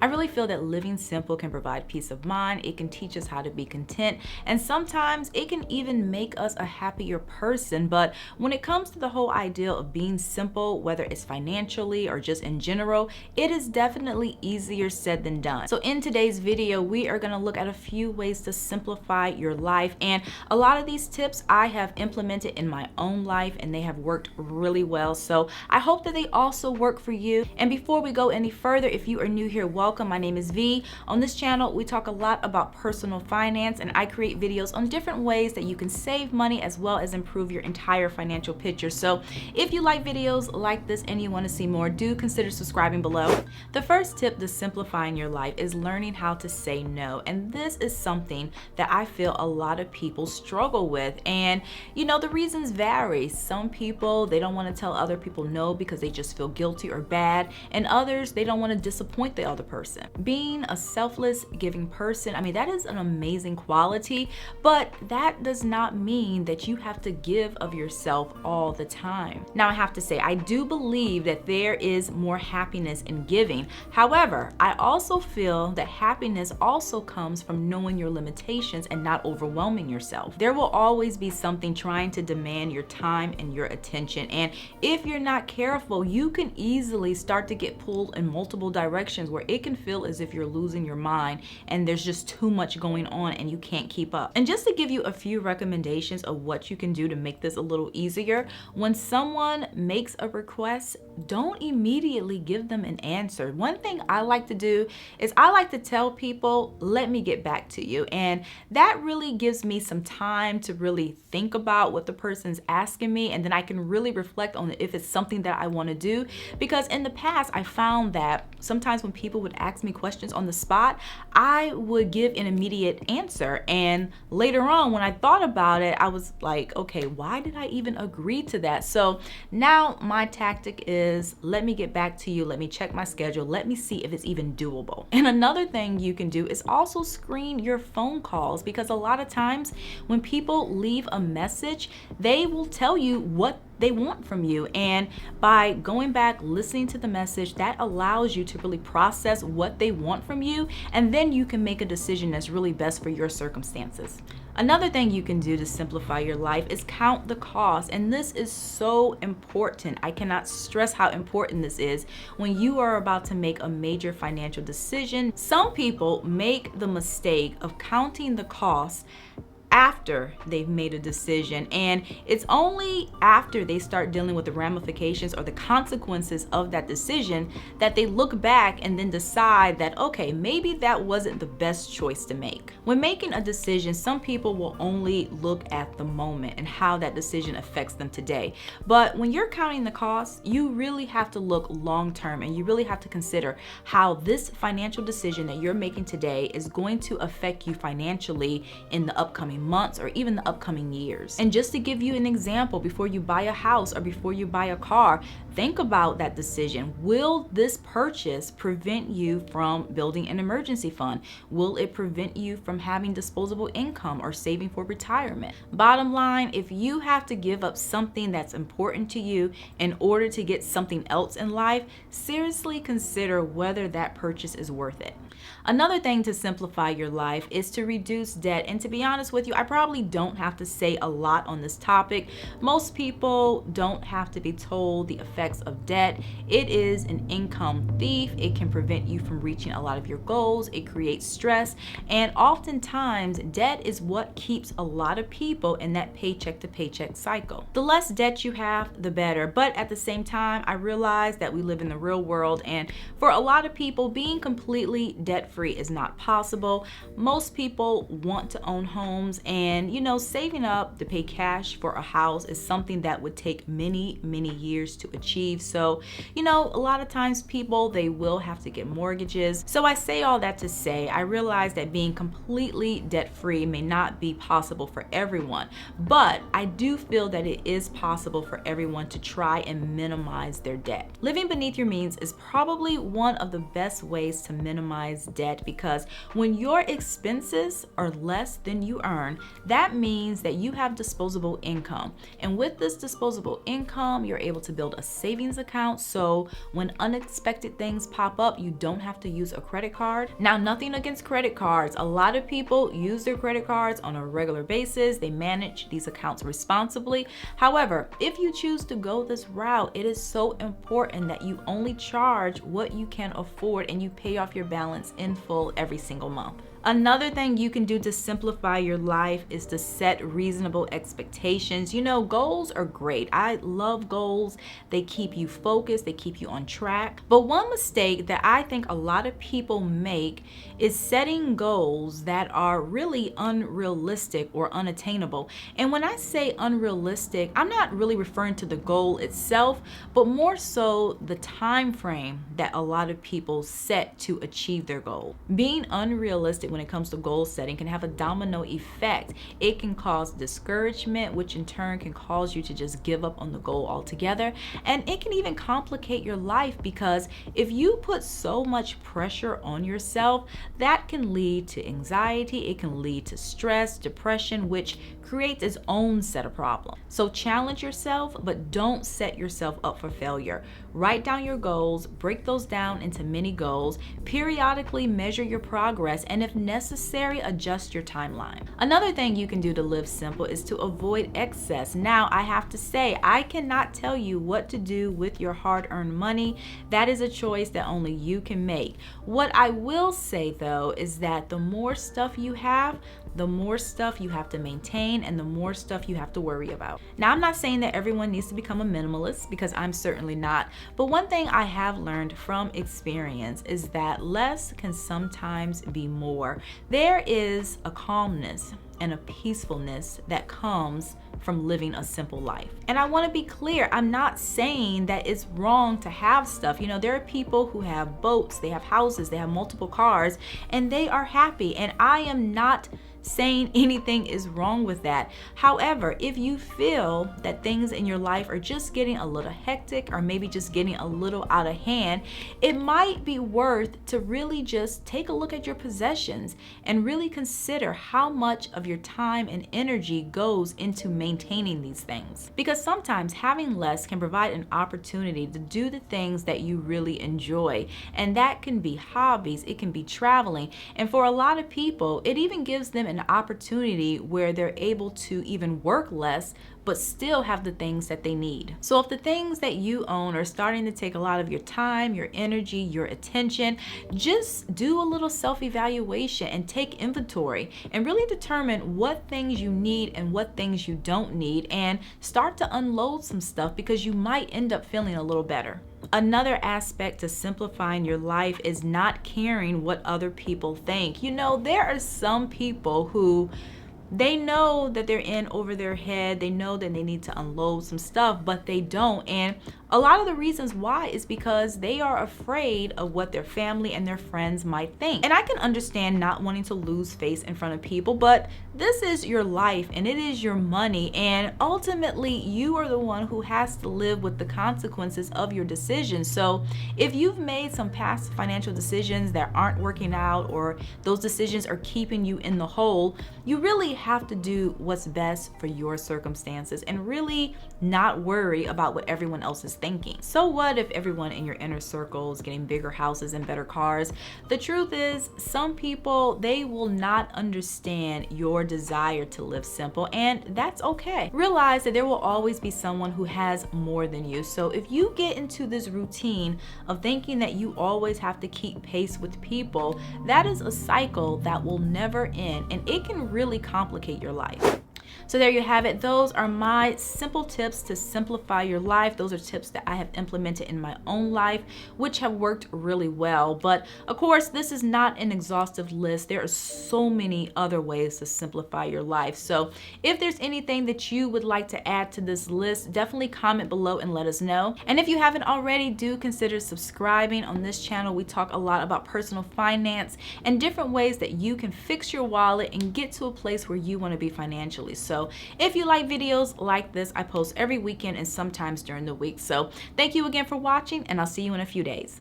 I really feel that living simple can provide peace of mind. It can teach us how to be content, and sometimes it can even make us a happier person. But when it comes to the whole idea of being simple, whether it's financially or just in general, it is definitely easier said than done. So in today's video, we are going to look at a few ways to simplify your life, and a lot of these tips I have implemented in my own life and they have worked really well. So I hope that they also work for you. And before we go any further, if you are new here, welcome. My name is V. On this channel, we talk a lot about personal finance, and I create videos on different ways that you can save money as well as improve your entire financial picture. So if you like videos like this and you want to see more, do consider subscribing below. The first tip to simplifying your life is learning how to say no. And this is something that I feel a lot of people struggle with. And you know, the reasons vary. Some people, they don't want to tell other people no because they just feel guilty or bad. And others, they don't want to disappoint the other person. Being a selfless, giving person, I mean, that is an amazing quality, but that does not mean that you have to give of yourself all the time. Now, I have to say, I do believe that there is more happiness in giving. However, I also feel that happiness also comes from knowing your limitations and not overwhelming yourself. There will always be something trying to demand your time and your attention. And if you're not careful, you can easily start to get pulled in multiple directions where it can feel as if you're losing your mind and there's just too much going on and you can't keep up. And just to give you a few recommendations of what you can do to make this a little easier, when someone makes a request, don't immediately give them an answer. One thing I like to do is I like to tell people, let me get back to you. And that really gives me some time to really think about what the person's asking me, and then I can really reflect on it if it's something that I want to do. Because in the past, I found that sometimes when people would ask me questions on the spot, I would give an immediate answer. And later on, when I thought about it, I was like, okay, why did I even agree to that? So now my tactic is, let me get back to you. Let me check my schedule. Let me see if it's even doable. And another thing you can do is also screen your phone calls, because a lot of times when people leave a message, they will tell you what they want from you. And by going back, listening to the message, that allows you to really process what they want from you. And then you can make a decision that's really best for your circumstances. Another thing you can do to simplify your life is count the cost. And this is so important. I cannot stress how important this is when you are about to make a major financial decision. Some people make the mistake of counting the cost after they've made a decision, and it's only after they start dealing with the ramifications or the consequences of that decision that they look back and then decide that, okay, maybe that wasn't the best choice to make. When making a decision, some people will only look at the moment and how that decision affects them today. But when you're counting the costs, you really have to look long term, and you really have to consider how this financial decision that you're making today is going to affect you financially in the upcoming months or even the upcoming years. And just to give you an example, before you buy a house or before you buy a car, think about that decision. Will this purchase prevent you from building an emergency fund? Will it prevent you from having disposable income or saving for retirement? Bottom line, if you have to give up something that's important to you in order to get something else in life, seriously consider whether that purchase is worth it. Another thing to simplify your life is to reduce debt. And to be honest with you, I probably don't have to say a lot on this topic. Most people don't have to be told the effects of debt. It is an income thief. It can prevent you from reaching a lot of your goals. It creates stress. And oftentimes, debt is what keeps a lot of people in that paycheck to paycheck cycle. The less debt you have, the better. But at the same time, I realize that we live in the real world. And for a lot of people, being completely debt-free is not possible. Most people want to own homes, and you know, saving up to pay cash for a house is something that would take many years to achieve. So you know, a lot of times people, they will have to get mortgages. So I say all that to say, I realize that being completely debt-free may not be possible for everyone, but I do feel that it is possible for everyone to try and minimize their debt. Living beneath your means is probably one of the best ways to minimize debt, because when your expenses are less than you earn, earn, that means that you have disposable income. And with this disposable income, you're able to build a savings account. So when unexpected things pop up, you don't have to use a credit card. Now, nothing against credit cards. A lot of people use their credit cards on a regular basis. They manage these accounts responsibly. However, if you choose to go this route, it is so important that you only charge what you can afford and you pay off your balance in full every single month. Another thing you can do to simplify your life is to set reasonable expectations. You know, goals are great. I love goals. They keep you focused, they keep you on track. But one mistake that I think a lot of people make is setting goals that are really unrealistic or unattainable. And when I say unrealistic, I'm not really referring to the goal itself, but more so the time frame that a lot of people set to achieve their goal. Being unrealistic when it comes to goal setting can have a domino effect. It can cause discouragement, which in turn can cause you to just give up on the goal altogether. And it can even complicate your life, because if you put so much pressure on yourself, that can lead to anxiety, it can lead to stress, depression, which creates its own set of problems. So challenge yourself, but don't set yourself up for failure. Write down your goals, break those down into mini goals, periodically measure your progress, and if necessary, adjust your timeline. Another thing you can do to live simple is to avoid excess. Now, I have to say, I cannot tell you what to do with your hard-earned money. That is a choice that only you can make. What I will say though is that the more stuff you have, the more stuff you have to maintain and the more stuff you have to worry about. Now, I'm not saying that everyone needs to become a minimalist, because I'm certainly not. But one thing I have learned from experience is that less can sometimes be more. There is a calmness and a peacefulness that comes from living a simple life. And I want to be clear, I'm not saying that it's wrong to have stuff. You know, there are people who have boats, they have houses, they have multiple cars, and they are happy. And I am not saying anything is wrong with that. However, if you feel that things in your life are just getting a little hectic or maybe just getting a little out of hand, it might be worth to really just take a look at your possessions and really consider how much of your time and energy goes into maintaining these things. Because sometimes having less can provide an opportunity to do the things that you really enjoy. And that can be hobbies, it can be traveling. And for a lot of people, it even gives them an opportunity where they're able to even work less but still have the things that they need. So if the things that you own are starting to take a lot of your time, your energy, your attention, just do a little self-evaluation and take inventory and really determine what things you need and what things you don't need, and start to unload some stuff, because you might end up feeling a little better. Another aspect to simplifying your life is not caring what other people think. You know, there are some people who they know that they're in over their head. They know that they need to unload some stuff, but they don't. And a lot of the reasons why is because they are afraid of what their family and their friends might think. And I can understand not wanting to lose face in front of people, but this is your life and it is your money. And ultimately, you are the one who has to live with the consequences of your decisions. So if you've made some past financial decisions that aren't working out, or those decisions are keeping you in the hole, you really have to do what's best for your circumstances and really not worry about what everyone else is thinking. So what if everyone in your inner circle is getting bigger houses and better cars? The truth is, some people, they will not understand your desire to live simple, and that's okay. Realize that there will always be someone who has more than you. So if you get into this routine of thinking that you always have to keep pace with people, that is a cycle that will never end, and it can really complicate your life. So there you have it. Those are my simple tips to simplify your life. Those are tips that I have implemented in my own life, which have worked really well. But of course, this is not an exhaustive list. There are so many other ways to simplify your life. So if there's anything that you would like to add to this list, definitely comment below and let us know. And if you haven't already, do consider subscribing. On this channel, we talk a lot about personal finance and different ways that you can fix your wallet and get to a place where you want to be financially. So if you like videos like this, I post every weekend and sometimes during the week. So thank you again for watching, and I'll see you in a few days.